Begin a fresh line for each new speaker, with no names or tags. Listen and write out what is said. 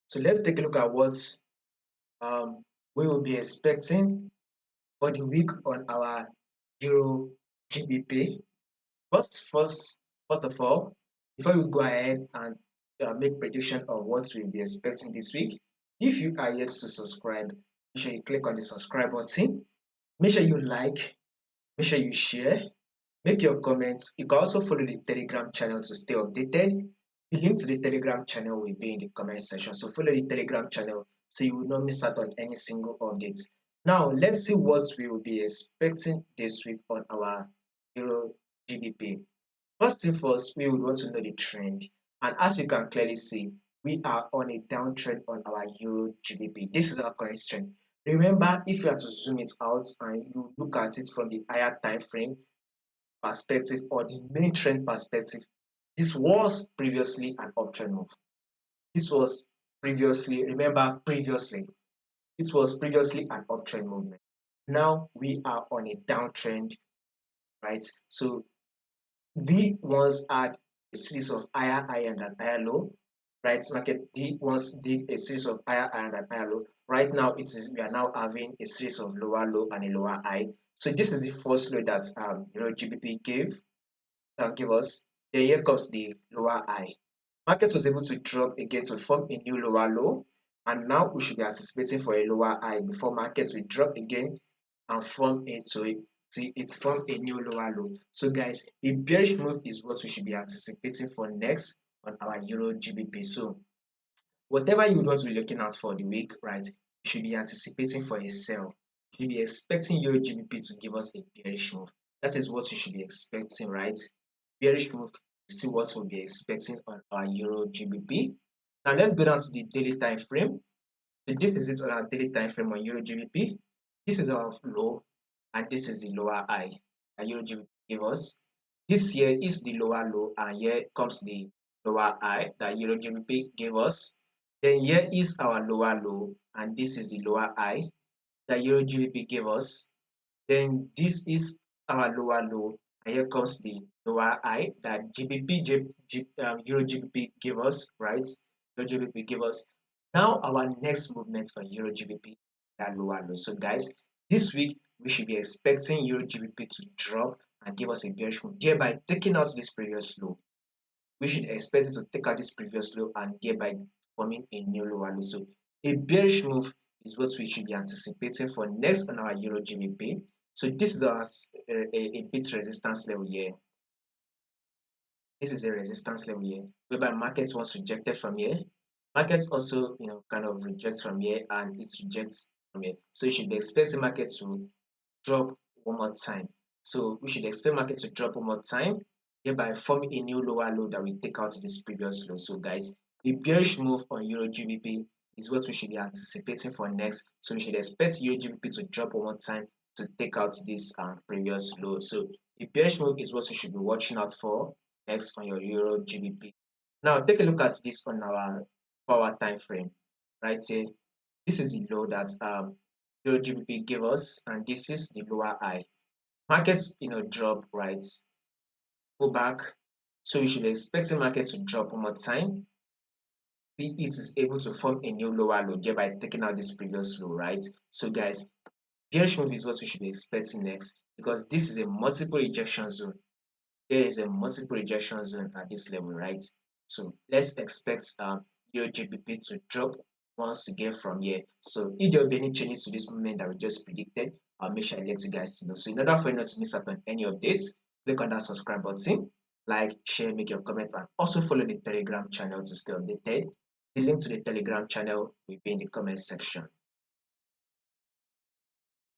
So let's take a look at what we will be expecting for the week on our Euro GBP. First of all, before we go ahead and make prediction of what we'll be expecting this week, if you are yet to subscribe, make sure you click on the subscribe button. Make sure you like, make sure you share, make your comments. You can also follow the Telegram channel to stay updated. The link to the Telegram channel will be in the comment section. So follow the Telegram channel so you will not miss out on any single updates. Now, let's see what we will be expecting this week on our Euro GBP. First thing first, we would want to know the trend. And as you can clearly see, we are on a downtrend on our Euro GBP. This is our current trend. Remember, if you are to zoom it out and you look at it from the higher time frame perspective or the main trend perspective, this was previously an uptrend move. This was previously, remember previously, it was previously an uptrend movement. Now we are on a downtrend, right? So we once had a series of higher high and higher low, right? Market D once did a series of higher high and higher low. Right now, we are now having a series of lower low and a lower high. So this is the first low that GBP gave us. Then here comes the lower high. Market was able to drop again to form a new lower low, and now we should be anticipating for a lower high before markets will drop again and form into it. See, it formed a new lower low. So guys, a bearish move is what we should be anticipating for next on our Euro GBP. So whatever you want to be looking at for the week, right, you should be anticipating for a sell. You should be expecting Euro GBP to give us a bearish move. That is what you should be expecting, right? Bearish move is still what we'll be expecting on our Euro GBP. Now let's go down to the daily time frame. So this is it on our daily time frame on Euro GBP. This is our low and this is the lower high that Euro GBP gave us. This here is the lower low and here comes the lower high that Euro GBP gave us. Then here is our lower low and this is the lower high that Euro GBP gave us. Then this is our lower low and here comes the lower high that Euro GBP gave us, right? Euro GBP gave us. Now our next movement on Euro GBP, that lower low. So guys, this week we should be expecting Euro GBP to drop and give us a bearish move, thereby taking out this previous low. We should expect it to take out this previous low and thereby forming a new lower low. So a bearish move is what we should be anticipating for next on our Euro GBP. So this is a bit resistance level here. This is a resistance level here, whereby markets once rejected from here. Markets also, kind of rejects from here and it rejects from here. So you should be expecting market to drop one more time. So we should expect market to drop one more time, thereby forming a new lower low that will take out this previous low. So guys, a bearish move on Euro GBP is what we should be anticipating for next. So we should expect Euro GBP to drop one more time to take out this previous low. So a bearish move is what we should be watching out for next on your Euro GBP. Now take a look at this on our 4-hour time frame right here. This is the low that Euro GBP gave us, and this is the lower high. Markets, drop, right? Go back. So we should be expecting market to drop one more time. See, it is able to form a new lower low, thereby taking out this previous low, right? So guys, bearish move is what we should be expecting next because this is a multiple rejection zone. There is a multiple rejection zone at this level, right? So let's expect Euro GBP to drop once again from here. So if there will be any changes to this movement that we just predicted, I'll make sure I let you guys know. So in order for you not to miss out on any updates, click on that subscribe button, like, share, make your comments, and also follow the Telegram channel to stay updated. The link to the Telegram channel will be in the comment section.